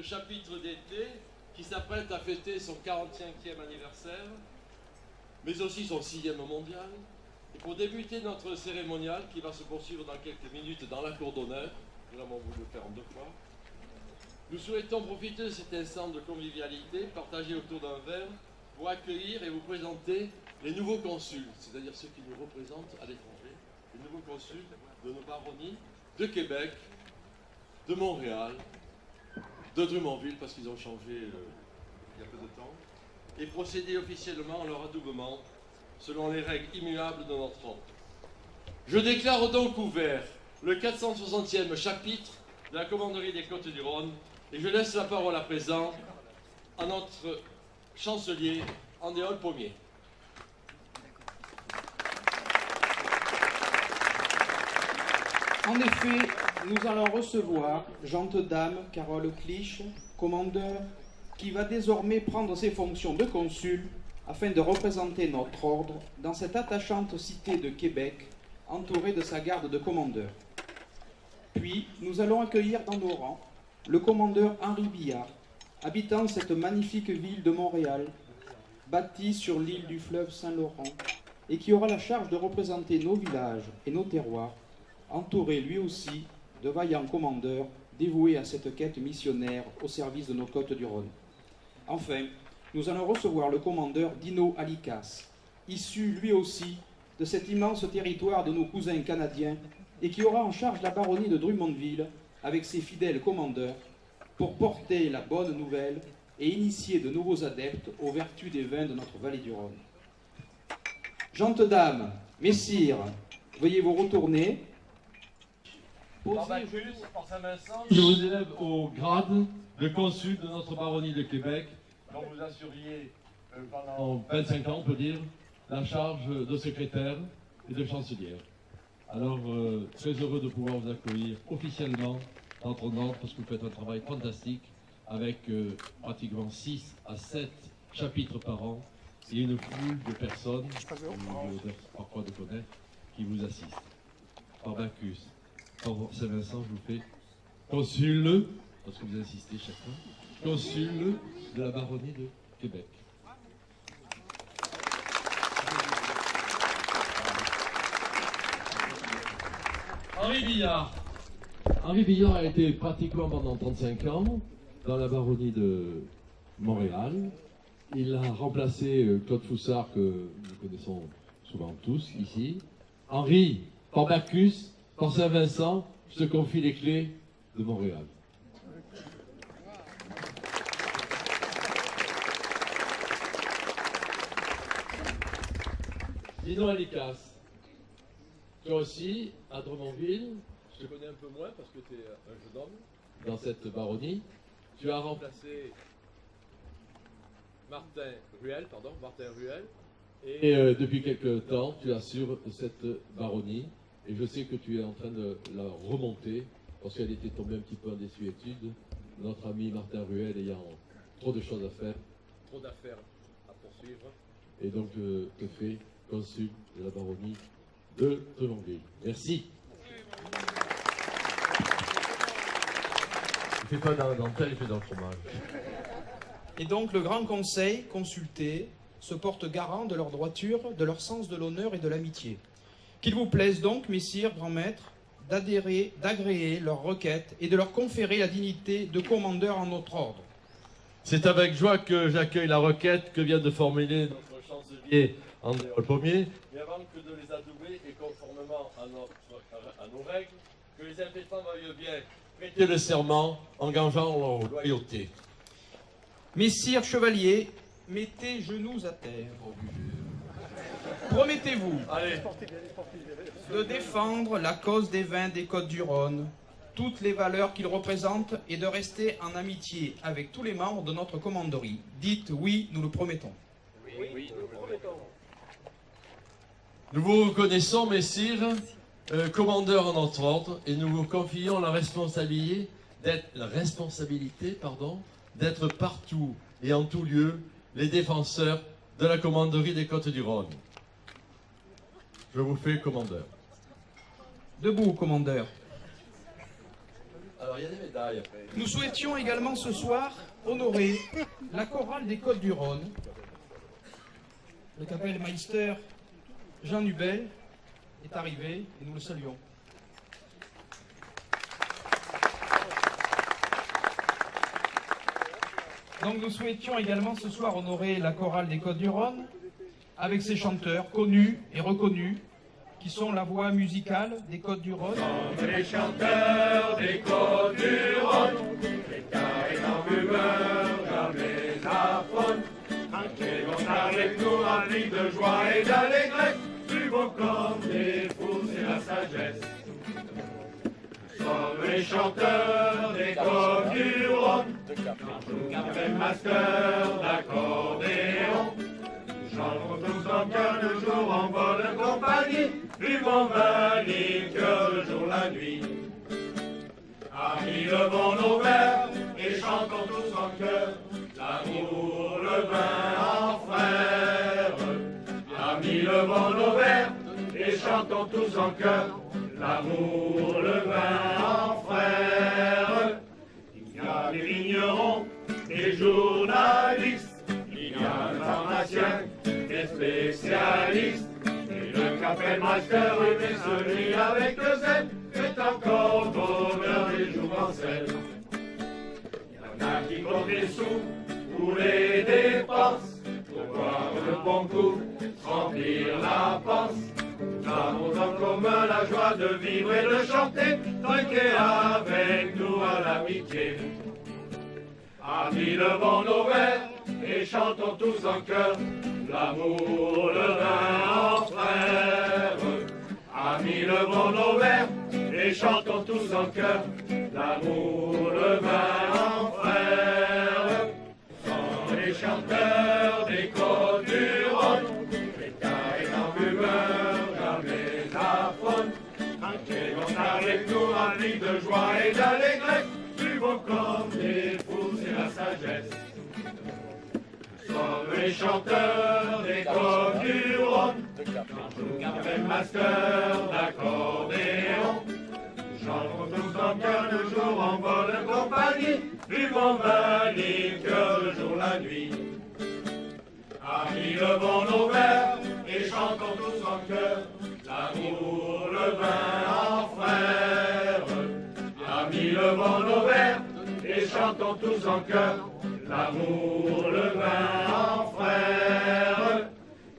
chapitre d'été qui s'apprête à fêter son 45e anniversaire, mais aussi son 6e mondial. Et pour débuter notre cérémonial qui va se poursuivre dans quelques minutes dans la cour d'honneur, nous l'avons voulu faire en 2 fois, nous souhaitons profiter de cet instant de convivialité partagé autour d'un verre pour accueillir et vous présenter les nouveaux consuls, c'est-à-dire ceux qui nous représentent à l'étranger, les nouveaux consuls de nos baronnies de Québec, de Montréal, de Drummondville, parce qu'ils ont changé il y a peu de temps, et procéder officiellement à leur adoubement selon les règles immuables de notre ordre. Je déclare donc ouvert le 460e chapitre de la commanderie des Côtes-du-Rhône et je laisse la parole à présent à notre chancelier Andéol Pommier. En effet, nous allons recevoir gente dame Carole Clich, commandeur, qui va désormais prendre ses fonctions de consul afin de représenter notre ordre dans cette attachante cité de Québec, entourée de sa garde de commandeurs. Puis, nous allons accueillir dans nos rangs le commandeur Henri Billard, habitant cette magnifique ville de Montréal, bâtie sur l'île du fleuve Saint-Laurent, et qui aura la charge de représenter nos villages et nos terroirs, entouré lui aussi de vaillants commandeurs dévoués à cette quête missionnaire au service de nos côtes du Rhône. Enfin, nous allons recevoir le commandeur Dino Alicas, issu lui aussi de cet immense territoire de nos cousins canadiens et qui aura en charge la baronnie de Drummondville avec ses fidèles commandeurs pour porter la bonne nouvelle et initier de nouveaux adeptes aux vertus des vins de notre vallée du Rhône. Gentes dames, messires, veuillez vous retourner. Par Saint-Vincent, je vous élève au grade de consul de notre baronnie de Québec, dont vous assuriez pendant 25 ans, on peut dire, la charge de secrétaire et de chancelière. Alors, très heureux de pouvoir vous accueillir officiellement dans ton ordre, parce que vous faites un travail fantastique avec pratiquement 6 à 7 chapitres par an et une foule de personnes, parfois de connaître, qui vous assistent. Par Bacchus, par Saint-Vincent, je vous fais consul, parce que vous insistez chaque fois, consul de la baronnie de Québec. Henri Billard. Henri Billard a été pratiquement pendant 35 ans dans la baronnie de Montréal. Il a remplacé Claude Foussard, que nous connaissons souvent tous ici. Henri, par Bacchus, par Saint-Vincent, je te confie les clés de Montréal. Dino Alicas, toi aussi, à Drummondville, je te connais un peu moins parce que tu es un jeune homme dans cette baronnie. Tu as remplacé Martin Ruel, et depuis quelque temps, tu assures cette baronnie. Et je sais que tu es en train de la remonter parce qu'elle était tombée un petit peu en désuétude. Notre ami Martin Ruel ayant trop de choses à faire, trop d'affaires à poursuivre. Et donc je te fais consul de la baronnie de Drummondville. Merci. Il ne fait pas dans la dentelle, il fait dans le fromage. Et donc le Grand Conseil, consulté, se porte garant de leur droiture, de leur sens de l'honneur et de l'amitié. Qu'il vous plaise donc, messires, grands maîtres, d'agréer leurs requêtes et de leur conférer la dignité de commandeur en notre ordre. C'est avec joie que j'accueille la requête que vient de formuler notre chancelier Andéol Pommier. Mais avant que de les adouber et conformément à nos règles, que les impétrants veuillent bien prêter le serment engageant leur loyauté. Messires chevaliers, mettez genoux à terre. Promettez-vous de défendre la cause des vins des Côtes-du-Rhône, toutes les valeurs qu'ils représentent, et de rester en amitié avec tous les membres de notre commanderie. Dites oui, nous le promettons. Oui, nous le promettons. Nous vous reconnaissons, messires, commandeurs en notre ordre, et nous vous confions la responsabilité d'être partout et en tout lieu les défenseurs de la commanderie des Côtes-du-Rhône. Je vous fais commandeur. Debout, commandeur. Alors Alors, il y a des médailles après. Nous souhaitions également ce soir honorer la chorale des Côtes-du-Rhône. Le Kapellmeister Jean Nubel est arrivé et nous le saluons. Donc nous souhaitions également ce soir honorer la chorale des Côtes-du-Rhône avec ses chanteurs connus et reconnus qui sont la voix musicale des Côtes-du-Rhône. Les chanteurs des Côtes-du-Rhône, les carrés d'enfumeurs, jamais affolent. Tranquilles, on avec nous, remplis de joie et d'allégresse, suivons comme des fous, c'est la sagesse. Nous sommes les chanteurs des Côtes-du-Rhône, Kapellmeister d'accordéon. Chantons tous en chœur le jour en bonne compagnie, vivons malique le jour la nuit. Amis, levons nos verres et chantons tous en chœur, l'amour, le vin en frères. Amis, levons nos verres et chantons tous en chœur, l'amour, le vin en frères. Il y a des vignerons, des journalistes, il y a des pharmaciens, des spécialistes, et le Kapellmeister, mais celui avec le zèle, est encore bonheur des jours en sel. Il y en a qui comptent les sous pour les dépenses, pour boire le bon coup, remplir la panse. Nous avons en commun la joie de vivre et de chanter, trinquer avec nous à l'amitié. Amis, levons nos verres et chantons tous en chœur, l'amour, le vin en frères. Amis, levons nos verres et chantons tous en chœur, l'amour, le vin en frères. Sont les chanteurs des Côtes-du-Rhône, les carrés d'enfumeurs, jamais affolent. Tranquilles, on avec nous, remplis de joie et d'allégresse, suivons comme des fous, c'est la sagesse. Nous sommes les chanteurs des Côtes-du-Rhône, Kapellmeister d'accordéon. Chantons tous en chœur le jour en bonne compagnie, vivons malique le jour la nuit. Amis, levons nos verres et chantons tous en chœur, l'amour, le vin en frères. Amis, levons nos verres et chantons tous en chœur, l'amour, le vin en frères.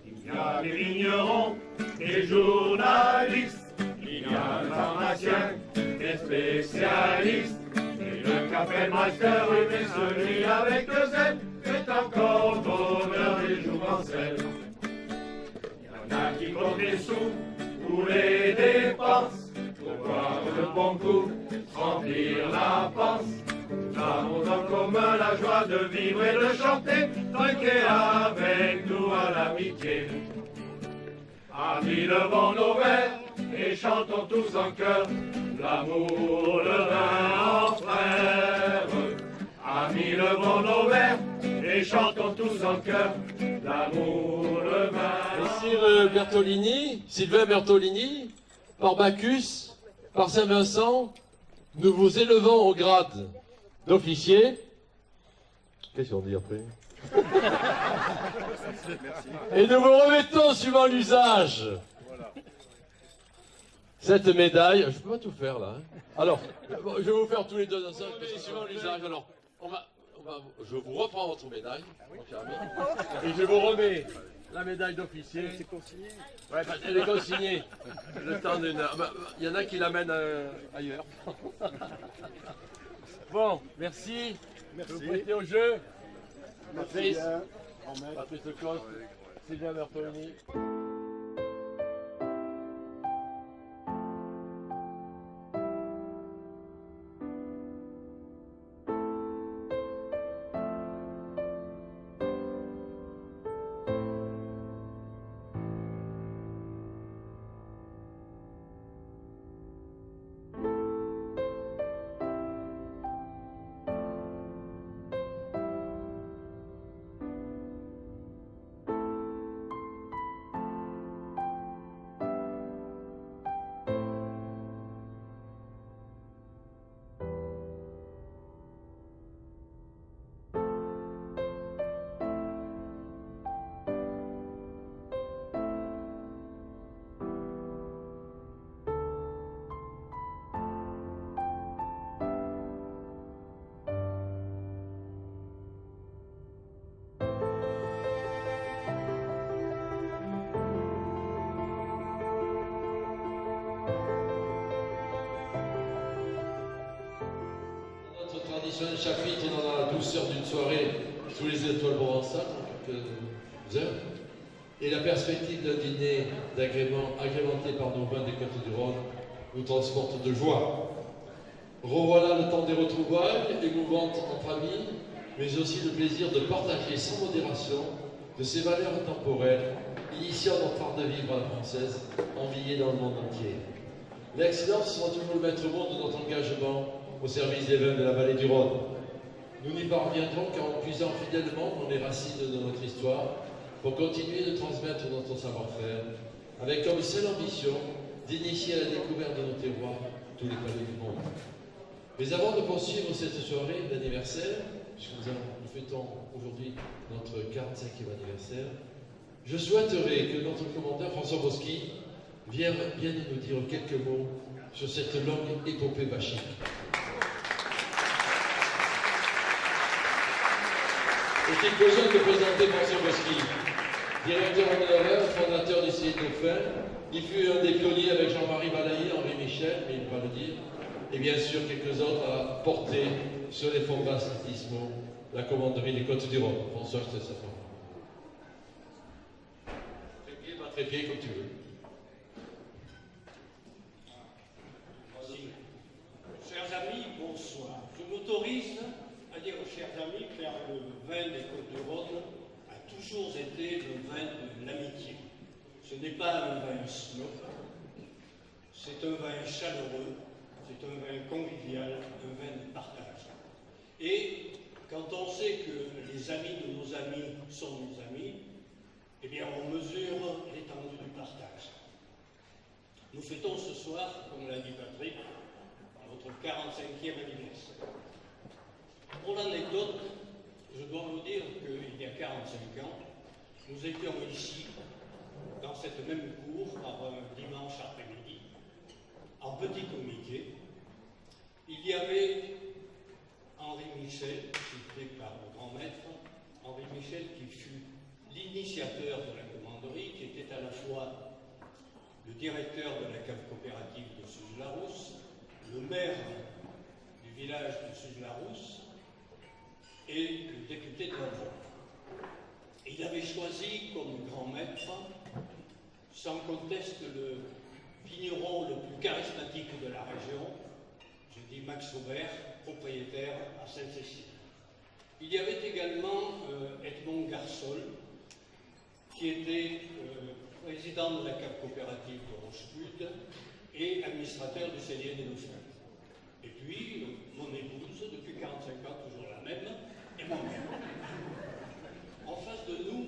Il y a des vignerons, des journalistes, il y a des pharmaciens, des spécialistes, et le Kapellmeister, mais celui avec le zèle, est encore bonheur des jours en sel. Il y en a qui comptent les sous pour les dépenses, pour boire le bon coup, remplir la panse. Nous avons en commun la joie de vivre et de chanter, trinquer avec nous à l'amitié. Amis, levons nos verres et chantons tous en chœur, l'amour, le vin en frères. Amis, levons nos verres et chantons tous en chœur, l'amour, le vin. Messire Bertolini, Sylvain Bertolini, par Bacchus, par Saint-Vincent, nous vous élevons au grade d'officier. Qu'est-ce qu'on dit après? Et nous vous remettons, suivant l'usage, cette médaille. Je peux pas tout faire là. Hein. Alors, je vais vous faire tous les deux ensemble, parce que suivant l'usage. Alors, je vous reprends votre médaille, mon cher ami, et je vous remets la médaille d'officier. C'est consigné? Ouais, elle est consignée. Le temps d'une heure. Il y en a qui l'amènent ailleurs. Bon, merci. Merci. Vous prêtez au jeu. Patrice Leclos, Sylvain Bertolini. traditionnel chapitre dans la douceur d'une soirée sous les étoiles provençales, dans quelques heures, et la perspective d'un dîner agrémenté par nos vins des Côtes-du-Rhône nous transporte de joie. Revoilà le temps des retrouvailles, émouvantes entre amis, mais aussi le plaisir de partager sans modération de ces valeurs temporelles, initiant notre art de vivre à la française, enviée dans le monde entier. L'excellence sera toujours le maître mot de notre engagement au service des vins de la vallée du Rhône. Nous n'y parviendrons qu'en puisant fidèlement dans les racines de notre histoire pour continuer de transmettre notre savoir-faire, avec comme seule ambition d'initier à la découverte de nos terroirs tous les palais du monde. Mais avant de poursuivre cette soirée d'anniversaire, puisque nous fêtons aujourd'hui notre 45e anniversaire, je souhaiterais que notre commandeur François Boschi vienne nous dire quelques mots sur cette longue épopée bachique. Est-il besoin de présenter François Boschi, directeur honoraire, fondateur du CI Dauphin? Il fut un des pionniers avec Jean-Marie Balayer, Henri Michel, mais il va le dire, et bien sûr quelques autres à porter sur les fonds baptismaux la commanderie des Côtes-du-Rhône. François, je te laisse la parole. Trépied, pas trépied, comme tu veux. Merci. Chers amis, bonsoir. Je m'autorise à dire aux chers amis que le vin des Côtes-du-Rhône a toujours été le vin de l'amitié. Ce n'est pas un vin snob, c'est un vin chaleureux, c'est un vin convivial, un vin de partage. Et quand on sait que les amis de nos amis sont nos amis, eh bien on mesure l'étendue du partage. Nous fêtons ce soir, comme l'a dit Patrick, notre 45e anniversaire. Pour l'anecdote, je dois vous dire qu'il y a 45 ans, nous étions ici, dans cette même cour, par un dimanche après-midi, en petit comité. Il y avait Henri Michel, cité par le grand maître, Henri Michel qui fut l'initiateur de la commanderie, qui était à la fois le directeur de la cave coopérative de Suze-la-Rousse, le maire du village de Suze-la-Rousse et le député de l'Avon. Il avait choisi comme grand maître, sans conteste, le vigneron le plus charismatique de la région, je dis Max Aubert, propriétaire à Sainte-Cécile. Il y avait également Edmond Garsol, qui était président de la cave coopérative de Rochefoucauld et administrateur du cellier des Dauphins. Et puis, mon épouse, depuis 45 ans, toujours la même, et moi-même. En face de nous,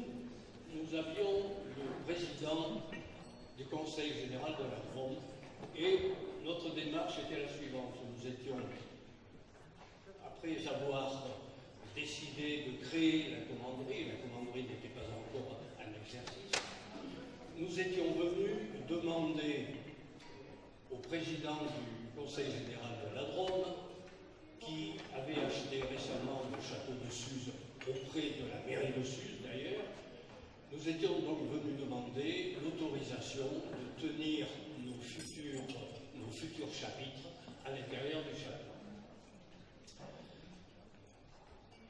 nous avions le président du Conseil général de la Drôme, et notre démarche était la suivante. Nous étions, après avoir décidé de créer la commanderie n'était pas encore un exercice, nous étions venus demander au président du Conseil général de la Drôme, qui avait acheté récemment le château de Suze auprès de la mairie de Suze d'ailleurs, nous étions donc venus demander l'autorisation de tenir nos futurs chapitres à l'intérieur du château.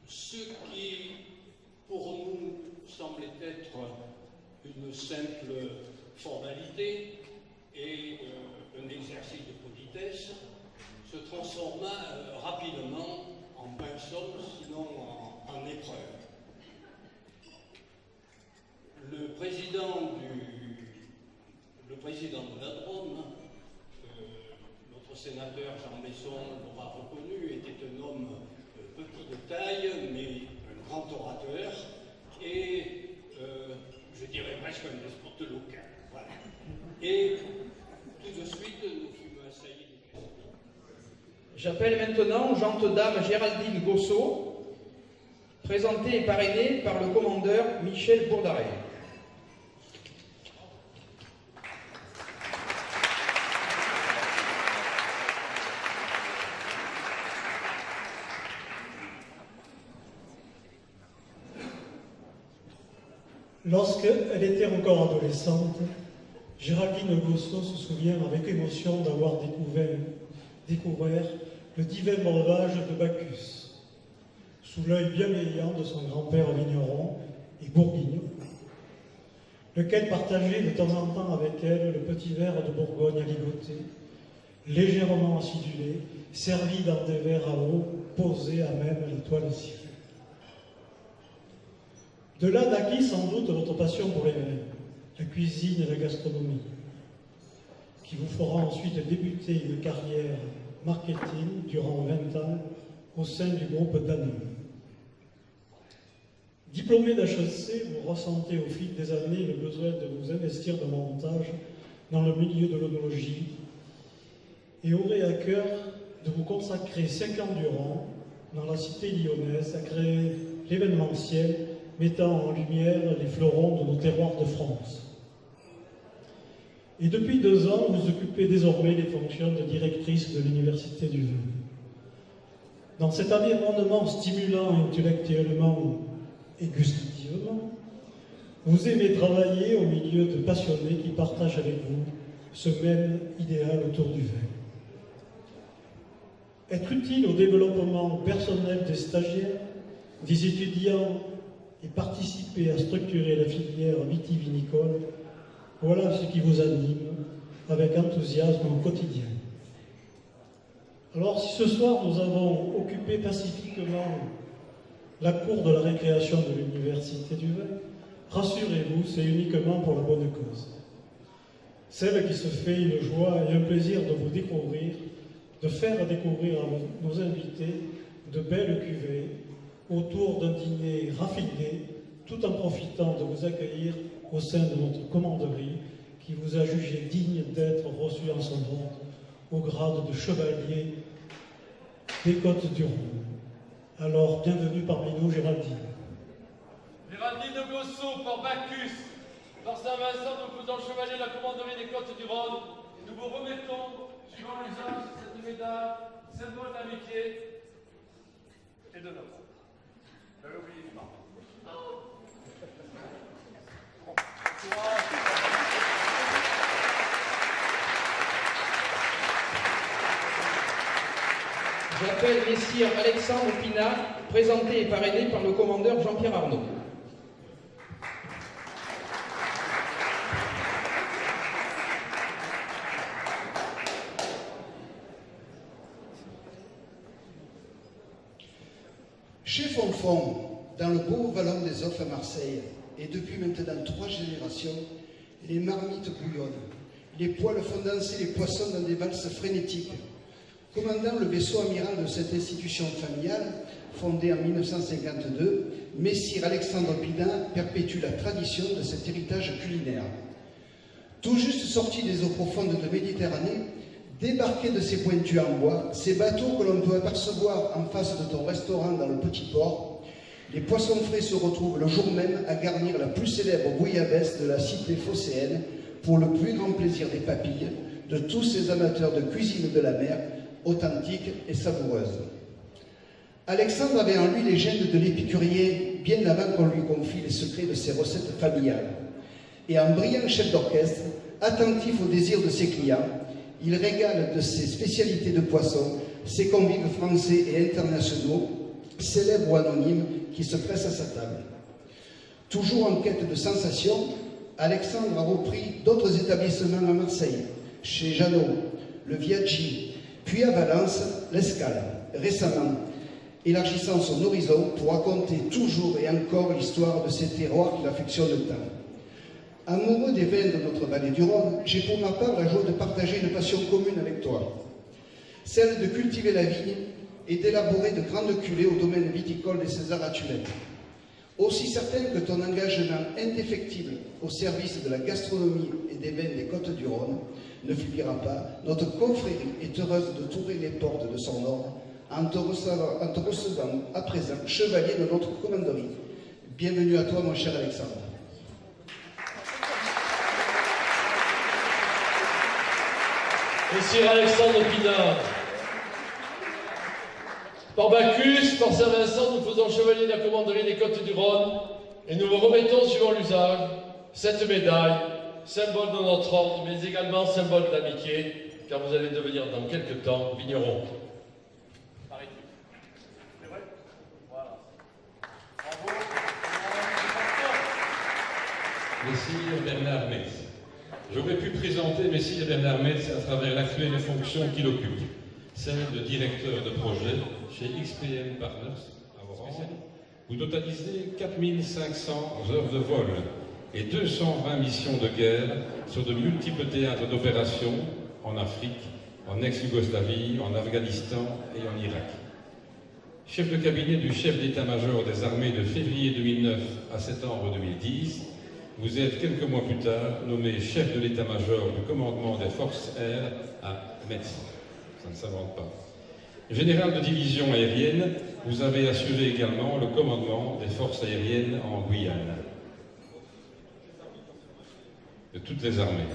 Ce qui, pour nous, semblait être une simple formalité et un exercice de politesse, se transforma rapidement en bain somme, sinon en épreuve. Le président de la Drôme, notre sénateur Jean Besson l'aura reconnu, était un homme petit de taille, mais un grand orateur, et je dirais presque un despote local. Voilà. Et tout de suite, nous fûmes assaillis de questions. J'appelle maintenant gente dame Géraldine Gossot, présentée et parrainée par le commandeur Michel Bourdaret. Lorsqu'elle était encore adolescente, Géraldine Gossot se souvient avec émotion d'avoir découvert le divin breuvage de Bacchus, sous l'œil bienveillant de son grand-père vigneron et bourguignon, lequel partageait de temps en temps avec elle le petit verre de Bourgogne à ligoter, légèrement acidulé, servi dans des verres à eau posés à même la toile sifflée. De là naquit sans doute votre passion pour les vins, la cuisine et la gastronomie, qui vous fera ensuite débuter une carrière marketing durant 20 ans au sein du groupe Danone. Diplômé d'HEC, vous ressentez au fil des années le besoin de vous investir davantage dans le milieu de l'œnologie et aurez à cœur de vous consacrer 5 ans durant, dans la cité lyonnaise, à créer l'événementiel mettant en lumière les fleurons de nos terroirs de France. Et depuis 2 ans, vous occupez désormais les fonctions de directrice de l'Université du Vin. Dans cet environnement stimulant intellectuellement et gustativement, vous aimez travailler au milieu de passionnés qui partagent avec vous ce même idéal autour du vin. Être utile au développement personnel des stagiaires, des étudiants et participer à structurer la filière vitivinicole, voilà ce qui vous anime avec enthousiasme au quotidien. Alors si ce soir nous avons occupé pacifiquement la cour de la récréation de l'Université du Vin, rassurez-vous, c'est uniquement pour la bonne cause. Celle qui se fait une joie et un plaisir de vous découvrir, de faire découvrir à nos invités de belles cuvées autour d'un dîner raffiné, tout en profitant de vous accueillir au sein de notre commanderie qui vous a jugé digne d'être reçu en son ordre au grade de chevalier des Côtes-du-Rhône. Alors, bienvenue parmi nous, Géraldine. Géraldine de Gossot, par Bacchus, par Saint-Vincent, nous faisons chevalier de la commanderie des Côtes-du-Rhône. Nous vous remettons, suivant l'usage, cette médaille, symbole d'amitié et de notre. J'avais oublié du marbre. J'appelle messire Alexandre Pinard, présenté et parrainé par le commandeur Jean-Pierre Arnaud. Chez Fonfon, dans le beau vallon des Offres à Marseille, et depuis maintenant 3 générations, les marmites bouillonnent, les poêles font danser les poissons dans des valses frénétiques. Commandant le vaisseau amiral de cette institution familiale, fondée en 1952, messire Alexandre Pinard perpétue la tradition de cet héritage culinaire. Tout juste sortis des eaux profondes de Méditerranée, débarqués de ces pointus en bois, ces bateaux que l'on peut apercevoir en face de ton restaurant dans le petit port, les poissons frais se retrouvent le jour même à garnir la plus célèbre bouillabaisse de la cité phocéenne pour le plus grand plaisir des papilles, de tous ces amateurs de cuisine de la mer, authentique et savoureuse. Alexandre avait en lui les gènes de l'épicurien bien avant qu'on lui confie les secrets de ses recettes familiales. Et en brillant chef d'orchestre, attentif aux désirs de ses clients, il régale de ses spécialités de poisson ses convives français et internationaux, célèbres ou anonymes, qui se pressent à sa table. Toujours en quête de sensations, Alexandre a repris d'autres établissements à Marseille, chez Jeannot, le Viaggi, puis à Valence, l'Escale, récemment, élargissant son horizon pour raconter toujours et encore l'histoire de ces terroirs qu'il affectionne tant. Amoureux des vins de notre vallée du Rhône, j'ai pour ma part la joie de partager une passion commune avec toi, celle de cultiver la vigne et d'élaborer de grandes cuvées au domaine viticole des César-Atulettes. Aussi certain que ton engagement indéfectible au service de la gastronomie et des vins des Côtes-du-Rhône ne fuyira pas, notre confrérie est heureuse de t'ouvrir les portes de son ordre en te recevant à présent chevalier de notre commanderie. Bienvenue à toi, mon cher Alexandre. Messire Alexandre Pinard, par Bacchus, par Saint-Vincent, nous faisons chevalier de la commanderie des Côtes-du-Rhône et nous vous remettons, suivant l'usage, cette médaille, symbole de notre ordre, mais également symbole d'amitié, car vous allez devenir dans quelques temps vigneron. Messire Bernard Metz. J'aurais pu présenter Messire Bernard Metz à travers l'actuelle fonction qu'il occupe, celle de directeur de projet chez XPM Partners, vous totalisez 4500 heures de vol et 220 missions de guerre sur de multiples théâtres d'opération en Afrique, en ex-Yougoslavie, en Afghanistan et en Irak. Chef de cabinet du chef d'état-major des armées de février 2009 à septembre 2010, vous êtes quelques mois plus tard nommé chef de l'état-major du commandement des forces aériennes à Metz. Ça ne s'invente pas. Général de division aérienne, vous avez assuré également le commandement des forces aériennes en Guyane. De toutes les armées.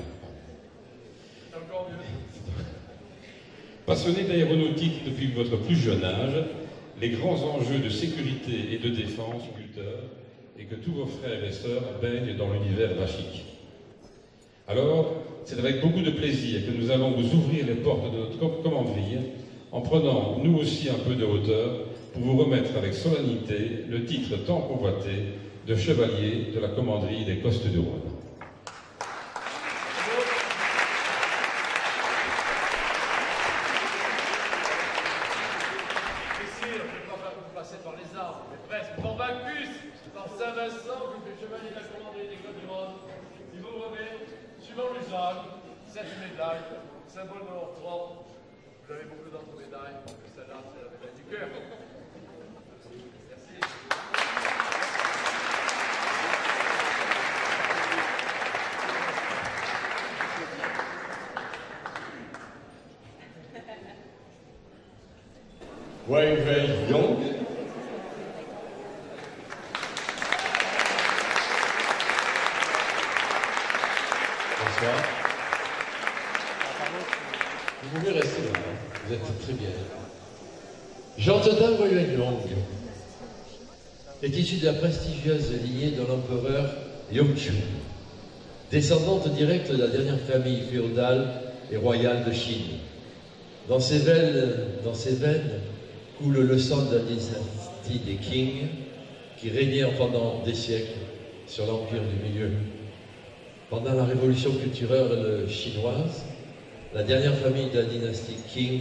Passionné d'aéronautique depuis votre plus jeune âge, les grands enjeux de sécurité et de défense culteurs et que tous vos frères et sœurs baignent dans l'univers vachique. Alors, c'est avec beaucoup de plaisir que nous allons vous ouvrir les portes de notre commanderie en prenant, nous aussi, un peu de hauteur pour vous remettre avec solennité le titre tant convoité de chevalier de la commanderie des Costes du Rhône. Par les armes, mais presque par Bacchus, par Saint-Vincent, vous faites chevalier de la commanderie des Côtes du Rhône. Il vous remet, suivant l'usage, cette médaille, symbole de l'ordre. Vous avez beaucoup d'autres médailles, mais celle-là, c'est la médaille du cœur. Merci. Wei Wei Yong. Bonsoir. Vous pouvez rester là, vous êtes très bien. Jean-Théodore Wei Wei Yong est issu de la prestigieuse lignée de l'empereur Yongzhou, descendante directe de la dernière famille féodale et royale de Chine. Dans ses veines coule le sang de la dynastie des Qing qui régnèrent pendant des siècles sur l'Empire du Milieu. Pendant la révolution culturelle chinoise, la dernière famille de la dynastie Qing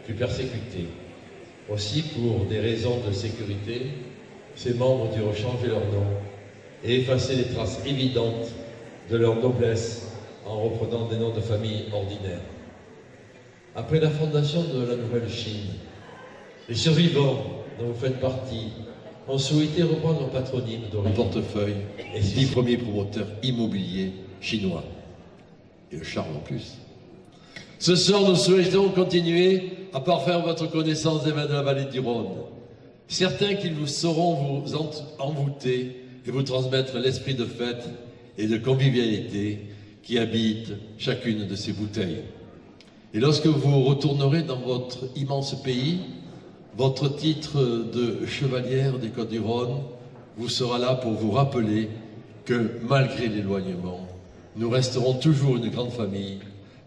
fut persécutée. Aussi, pour des raisons de sécurité, ses membres durent changer leur nom et effacer les traces évidentes de leur noblesse en reprenant des noms de famille ordinaires. Après la fondation de la Nouvelle Chine, les survivants dont vous faites partie ont souhaité reprendre leur patronyme d'origine. Portefeuille et 10 premiers promoteurs immobiliers chinois. Et le charme en plus. Ce soir, nous souhaitons continuer à parfaire votre connaissance des vins de la vallée du Rhône. Certains qui vous sauront vous envoûter et vous transmettre l'esprit de fête et de convivialité qui habite chacune de ces bouteilles. Et lorsque vous retournerez dans votre immense pays, votre titre de chevalière des Côtes du Rhône vous sera là pour vous rappeler que malgré l'éloignement, nous resterons toujours une grande famille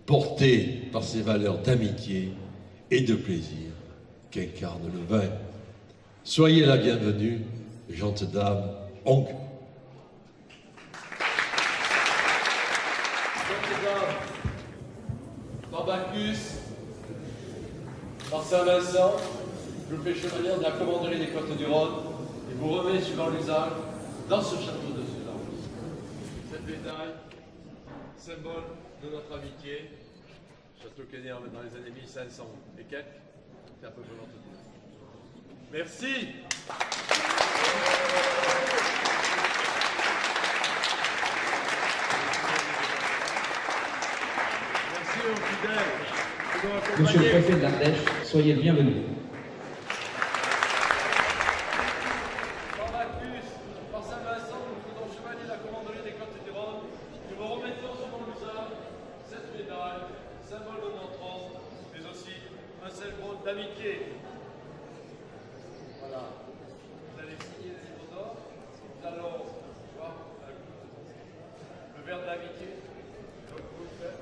portée par ces valeurs d'amitié et de plaisir qu'incarne le vin. Soyez la bienvenue, gentes dames, oncle. Par Bacchus, par Saint-Vincent, je vous fais chevalier de la commanderie des Côtes du Rhône et vous remets suivant l'usage dans ce château de Sedan. Cette médaille, symbole de notre amitié, château qui est né dans les années 1500 et quelques, c'est un peu pour notre tour. Merci. Merci aux fidèles. Monsieur le préfet de l'Ardèche, soyez le bienvenu. Par Bacchus, par Saint-Vincent, nous faisons chevalier de la commanderie des Côtes du Rhône. Nous vous remettons selon l'usage cette médaille, symbole de notre ordre, mais aussi un symbole d'amitié. Voilà. Vous allez signer les livres d'or. Nous allons voir le verre de l'amitié. Donc vous le faites.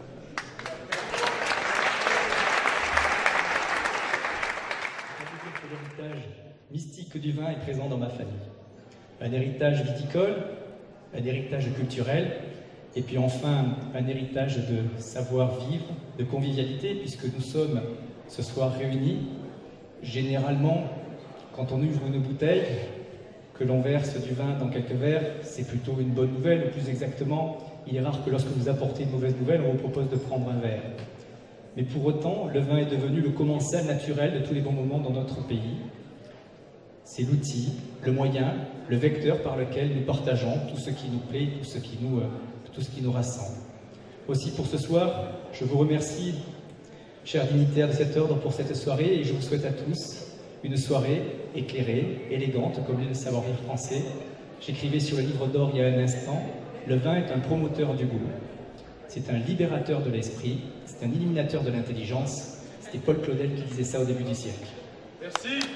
L'héritage mystique du vin est présent dans ma famille. Un héritage viticole, un héritage culturel, et puis enfin un héritage de savoir-vivre, de convivialité, puisque nous sommes ce soir réunis. Généralement, quand on ouvre une bouteille, que l'on verse du vin dans quelques verres, c'est plutôt une bonne nouvelle, ou plus exactement, il est rare que lorsque vous apportez une mauvaise nouvelle, on vous propose de prendre un verre. Mais pour autant, le vin est devenu le commensal naturel de tous les bons moments dans notre pays. C'est l'outil, le moyen, le vecteur par lequel nous partageons tout ce qui nous plaît, tout ce qui nous rassemble. Aussi pour ce soir, je vous remercie, chers dignitaires de cet ordre, pour cette soirée, et je vous souhaite à tous une soirée éclairée, élégante, comme dit le savoir-vivre français. J'écrivais sur le livre d'or il y a un instant, le vin est un promoteur du goût, c'est un libérateur de l'esprit, c'est un éliminateur de l'intelligence. C'était Paul Claudel qui disait ça au début du siècle. Merci.